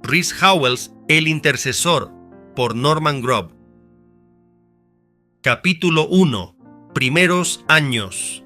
Rhys Howells, el intercesor, por Norman Grubb. Capítulo 1. Primeros años.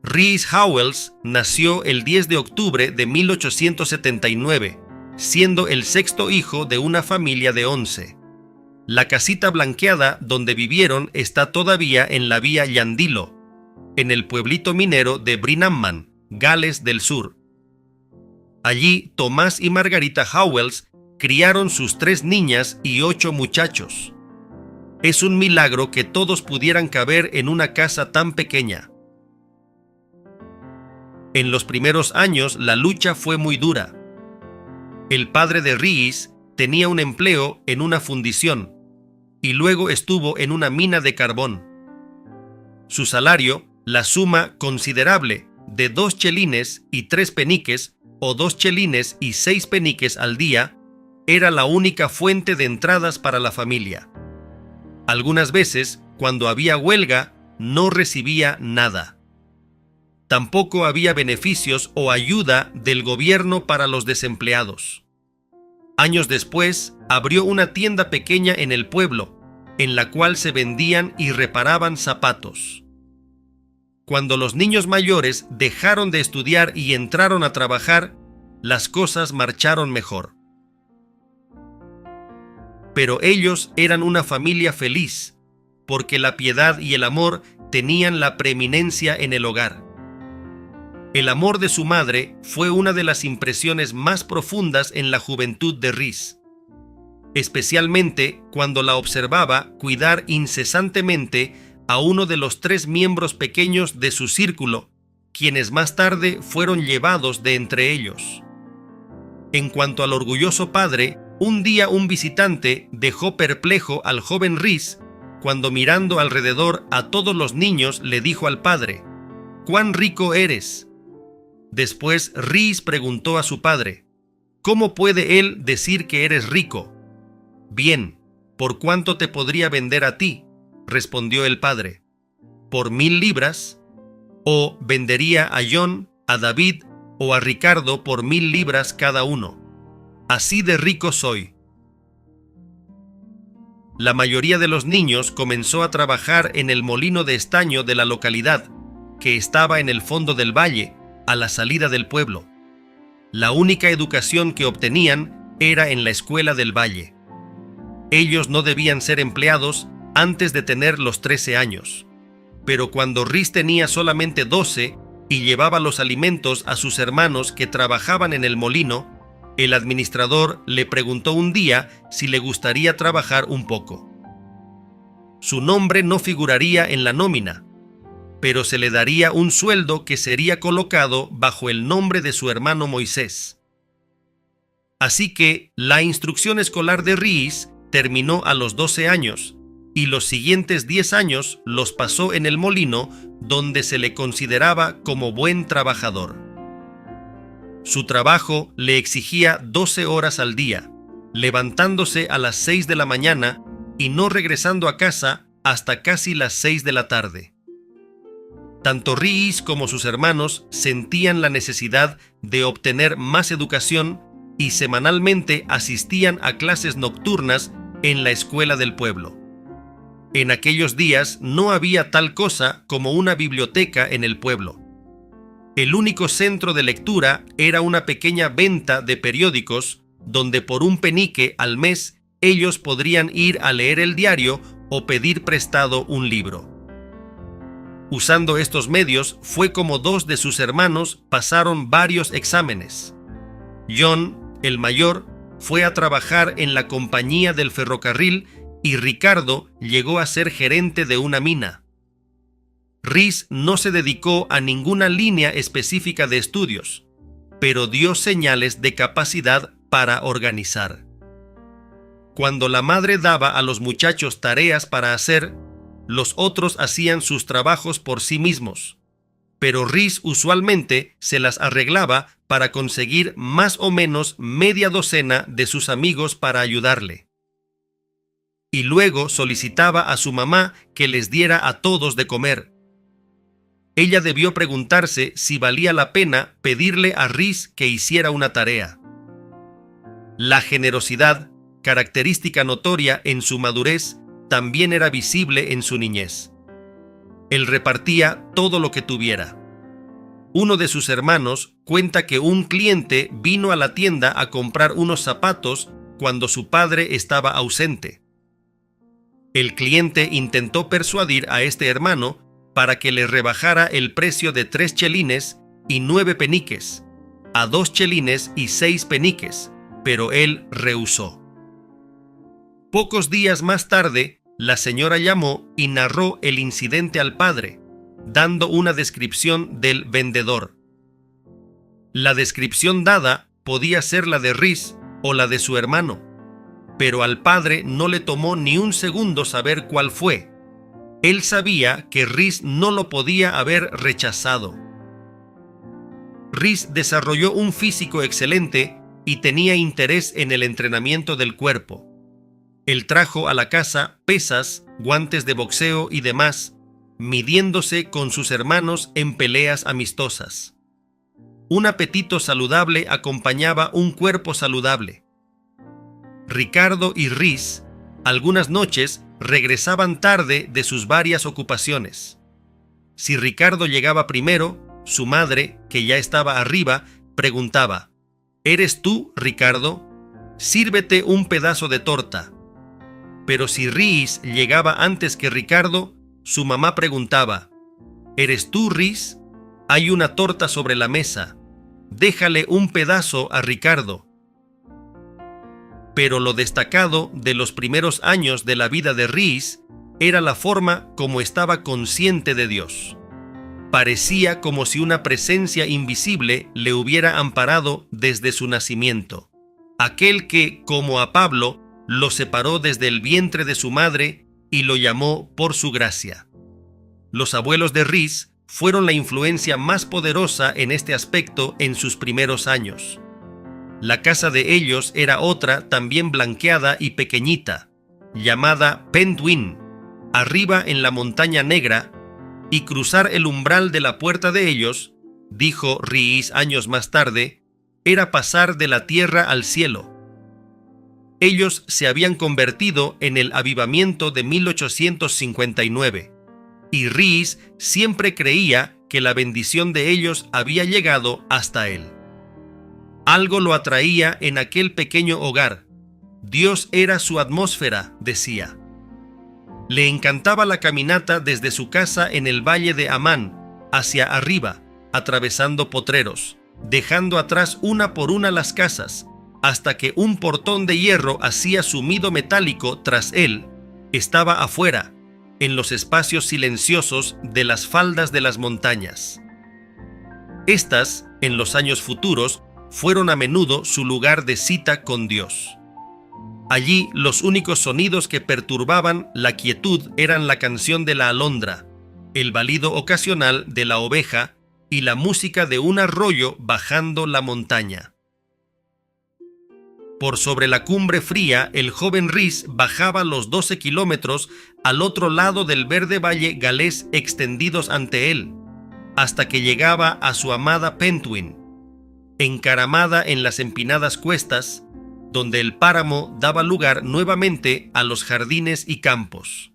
Rhys Howells nació el 10 de octubre de 1879, siendo el sexto hijo de una familia de 11. La casita blanqueada donde vivieron está todavía en la vía Llandilo, en el pueblito minero de Brynaman, Gales del Sur. Allí Tomás y Margarita Howells criaron sus 3 niñas y 8 muchachos. Es un milagro que todos pudieran caber en una casa tan pequeña. En los primeros años la lucha fue muy dura. El padre de Rhys tenía un empleo en una fundición y luego estuvo en una mina de carbón. Su salario, la suma considerable de 2 chelines y 3 peniques, o 2 chelines y 6 peniques al día, era la única fuente de entradas para la familia. Algunas veces, cuando había huelga, no recibía nada. Tampoco había beneficios o ayuda del gobierno para los desempleados. Años después, abrió una tienda pequeña en el pueblo, en la cual se vendían y reparaban zapatos. Cuando los niños mayores dejaron de estudiar y entraron a trabajar, las cosas marcharon mejor. Pero ellos eran una familia feliz, porque la piedad y el amor tenían la preeminencia en el hogar. El amor de su madre fue una de las impresiones más profundas en la juventud de Rhys, especialmente cuando la observaba cuidar incesantemente a uno de los 3 miembros pequeños de su círculo, quienes más tarde fueron llevados de entre ellos. En cuanto al orgulloso padre, un día un visitante dejó perplejo al joven Rhys cuando, mirando alrededor a todos los niños, le dijo al padre: «¿Cuán rico eres?». Después Rhys preguntó a su padre: «¿Cómo puede él decir que eres rico?». «Bien, ¿por cuánto te podría vender a ti?», respondió el padre. «¿Por 1000 libras? ¿O vendería a John, a David o a Ricardo por 1000 libras cada uno? Así de rico soy». La mayoría de los niños comenzó a trabajar en el molino de estaño de la localidad, que estaba en el fondo del valle, a la salida del pueblo. La única educación que obtenían era en la escuela del valle. Ellos no debían ser empleados antes de tener los 13 años. Pero cuando Rhys tenía solamente 12 y llevaba los alimentos a sus hermanos que trabajaban en el molino, el administrador le preguntó un día si le gustaría trabajar un poco. Su nombre no figuraría en la nómina, pero se le daría un sueldo que sería colocado bajo el nombre de su hermano Moisés. Así que la instrucción escolar de Rhys terminó a los 12 años, y los siguientes 10 años los pasó en el molino, donde se le consideraba como buen trabajador. Su trabajo le exigía 12 horas al día, levantándose a las 6 de la mañana y no regresando a casa hasta casi las 6 de la tarde. Tanto Rhys como sus hermanos sentían la necesidad de obtener más educación y semanalmente asistían a clases nocturnas en la escuela del pueblo. En aquellos días no había tal cosa como una biblioteca en el pueblo. El único centro de lectura era una pequeña venta de periódicos donde por un penique al mes ellos podrían ir a leer el diario o pedir prestado un libro. Usando estos medios fue como 2 de sus hermanos pasaron varios exámenes. John, el mayor, fue a trabajar en la compañía del ferrocarril y Ricardo llegó a ser gerente de una mina. Rhys no se dedicó a ninguna línea específica de estudios, pero dio señales de capacidad para organizar. Cuando la madre daba a los muchachos tareas para hacer, los otros hacían sus trabajos por sí mismos, pero Rhys usualmente se las arreglaba para conseguir más o menos media docena de sus amigos para ayudarle. Y luego solicitaba a su mamá que les diera a todos de comer. Ella debió preguntarse si valía la pena pedirle a Rhys que hiciera una tarea. La generosidad, característica notoria en su madurez, también era visible en su niñez. Él repartía todo lo que tuviera. Uno de sus hermanos cuenta que un cliente vino a la tienda a comprar unos zapatos cuando su padre estaba ausente. El cliente intentó persuadir a este hermano para que le rebajara el precio de 3 chelines y 9 peniques, a 2 chelines y 6 peniques, pero él rehusó. Pocos días más tarde, la señora llamó y narró el incidente al padre, dando una descripción del vendedor. La descripción dada podía ser la de Rhys o la de su hermano, pero al padre no le tomó ni un segundo saber cuál fue. Él sabía que Rhys no lo podía haber rechazado. Rhys desarrolló un físico excelente y tenía interés en el entrenamiento del cuerpo. Él trajo a la casa pesas, guantes de boxeo y demás, midiéndose con sus hermanos en peleas amistosas. Un apetito saludable acompañaba un cuerpo saludable. Ricardo y Rhys, algunas noches, regresaban tarde de sus varias ocupaciones. Si Ricardo llegaba primero, su madre, que ya estaba arriba, preguntaba: ¿Eres tú, Ricardo? Sírvete un pedazo de torta. Pero si Rhys llegaba antes que Ricardo, su mamá preguntaba: ¿Eres tú, Rhys? Hay una torta sobre la mesa. Déjale un pedazo a Ricardo. Pero lo destacado de los primeros años de la vida de Rhys era la forma como estaba consciente de Dios. Parecía como si una presencia invisible le hubiera amparado desde su nacimiento. Aquel que, como a Pablo, lo separó desde el vientre de su madre y lo llamó por su gracia. Los abuelos de Rhys fueron la influencia más poderosa en este aspecto en sus primeros años. La casa de ellos era otra también blanqueada y pequeñita, llamada Penduin, arriba en la montaña negra, y cruzar el umbral de la puerta de ellos, dijo Rhys años más tarde, era pasar de la tierra al cielo. Ellos se habían convertido en el avivamiento de 1859, y Rhys siempre creía que la bendición de ellos había llegado hasta él. Algo lo atraía en aquel pequeño hogar. Dios era su atmósfera, decía. Le encantaba la caminata desde su casa en el valle de Amán, hacia arriba, atravesando potreros, dejando atrás una por una las casas, hasta que un portón de hierro hacía sumido metálico tras él, estaba afuera, en los espacios silenciosos de las faldas de las montañas. Estas, en los años futuros, fueron a menudo su lugar de cita con Dios. Allí los únicos sonidos que perturbaban la quietud eran la canción de la alondra, el balido ocasional de la oveja y la música de un arroyo bajando la montaña. Por sobre la cumbre fría, el joven Rhys bajaba los 12 kilómetros al otro lado del verde valle galés extendidos ante él, hasta que llegaba a su amada Penduin, encaramada en las empinadas cuestas, donde el páramo daba lugar nuevamente a los jardines y campos.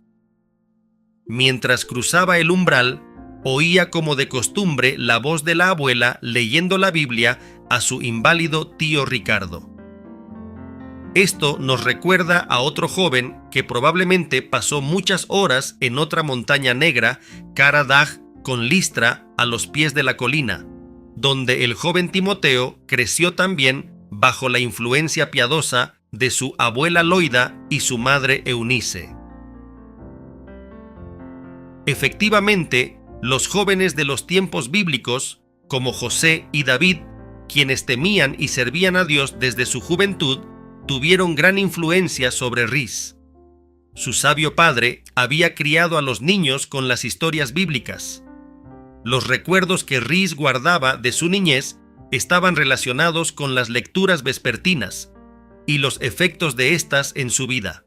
Mientras cruzaba el umbral, oía como de costumbre la voz de la abuela leyendo la Biblia a su inválido tío Ricardo. Esto nos recuerda a otro joven que probablemente pasó muchas horas en otra montaña negra, Cara Dach, con Listra, a los pies de la colina, donde el joven Timoteo creció también bajo la influencia piadosa de su abuela Loida y su madre Eunice. Efectivamente, los jóvenes de los tiempos bíblicos, como José y David, quienes temían y servían a Dios desde su juventud, tuvieron gran influencia sobre Rhys. Su sabio padre había criado a los niños con las historias bíblicas. Los recuerdos que Rhys guardaba de su niñez estaban relacionados con las lecturas vespertinas y los efectos de estas en su vida.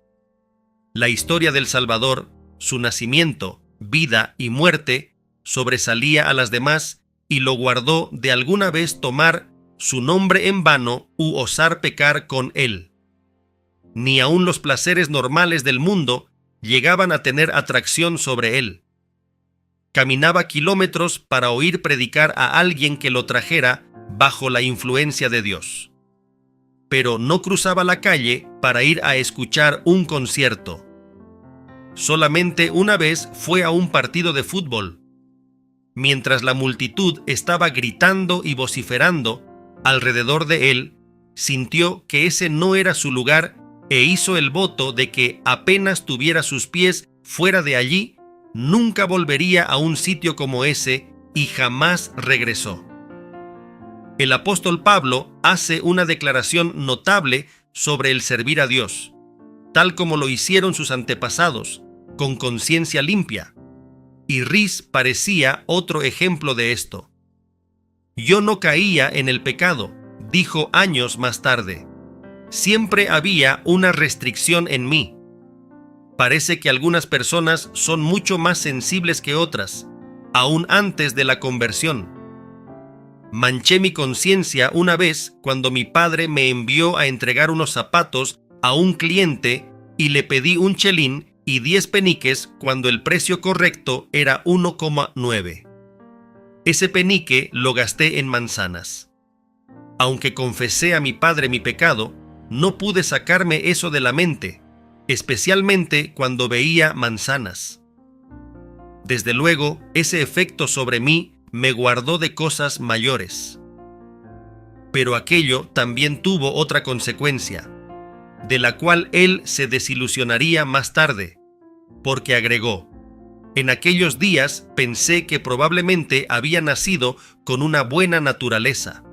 La historia del Salvador, su nacimiento, vida y muerte sobresalía a las demás y lo guardó de alguna vez tomar su nombre en vano u osar pecar con él. Ni aun los placeres normales del mundo llegaban a tener atracción sobre él. Caminaba kilómetros para oír predicar a alguien que lo trajera bajo la influencia de Dios. Pero no cruzaba la calle para ir a escuchar un concierto. Solamente una vez fue a un partido de fútbol. Mientras la multitud estaba gritando y vociferando alrededor de él, sintió que ese no era su lugar e hizo el voto de que apenas tuviera sus pies fuera de allí, nunca volvería a un sitio como ese y jamás regresó. El apóstol Pablo hace una declaración notable sobre el servir a Dios, tal como lo hicieron sus antepasados, con conciencia limpia. Y Rhys parecía otro ejemplo de esto. Yo no caía en el pecado, dijo años más tarde. Siempre había una restricción en mí. Parece que algunas personas son mucho más sensibles que otras, aún antes de la conversión. Manché mi conciencia una vez cuando mi padre me envió a entregar unos zapatos a un cliente y le pedí un chelín y 10 peniques cuando el precio correcto era 1,9. Ese penique lo gasté en manzanas. Aunque confesé a mi padre mi pecado, no pude sacarme eso de la mente, especialmente cuando veía manzanas. Desde luego, ese efecto sobre mí me guardó de cosas mayores. Pero aquello también tuvo otra consecuencia, de la cual él se desilusionaría más tarde, porque agregó: en aquellos días pensé que probablemente había nacido con una buena naturaleza.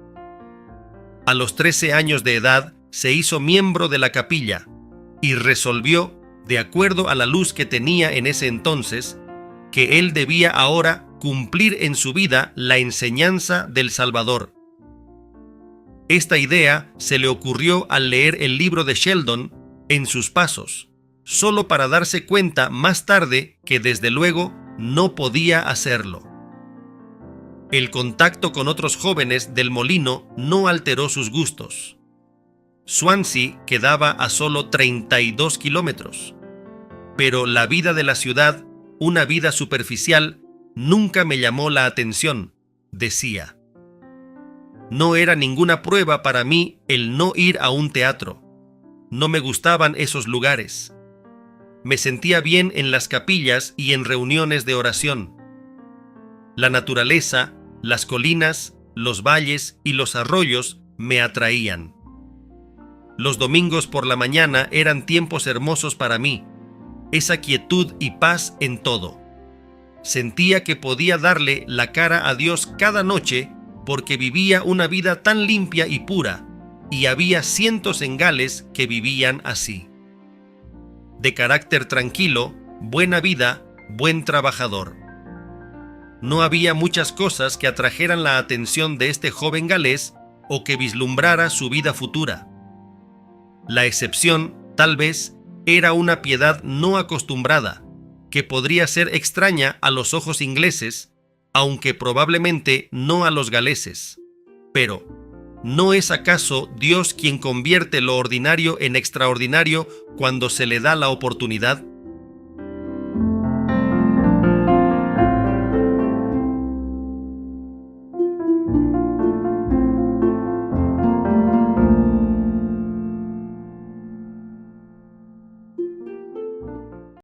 A los 13 años de edad se hizo miembro de la capilla y resolvió, de acuerdo a la luz que tenía en ese entonces, que él debía ahora cumplir en su vida la enseñanza del Salvador. Esta idea se le ocurrió al leer el libro de Sheldon, En sus pasos, solo para darse cuenta más tarde que desde luego no podía hacerlo. El contacto con otros jóvenes del molino no alteró sus gustos. Swansea quedaba a solo 32 kilómetros, pero la vida de la ciudad, una vida superficial, nunca me llamó la atención, decía. No era ninguna prueba para mí el no ir a un teatro. No me gustaban esos lugares. Me sentía bien en las capillas y en reuniones de oración. La naturaleza, las colinas, los valles y los arroyos me atraían. Los domingos por la mañana eran tiempos hermosos para mí, esa quietud y paz en todo. Sentía que podía darle la cara a Dios cada noche porque vivía una vida tan limpia y pura, y había cientos en Gales que vivían así. De carácter tranquilo, buena vida, buen trabajador. No había muchas cosas que atrajeran la atención de este joven galés o que vislumbrara su vida futura. La excepción, tal vez, era una piedad no acostumbrada, que podría ser extraña a los ojos ingleses, aunque probablemente no a los galeses. Pero, ¿no es acaso Dios quien convierte lo ordinario en extraordinario cuando se le da la oportunidad?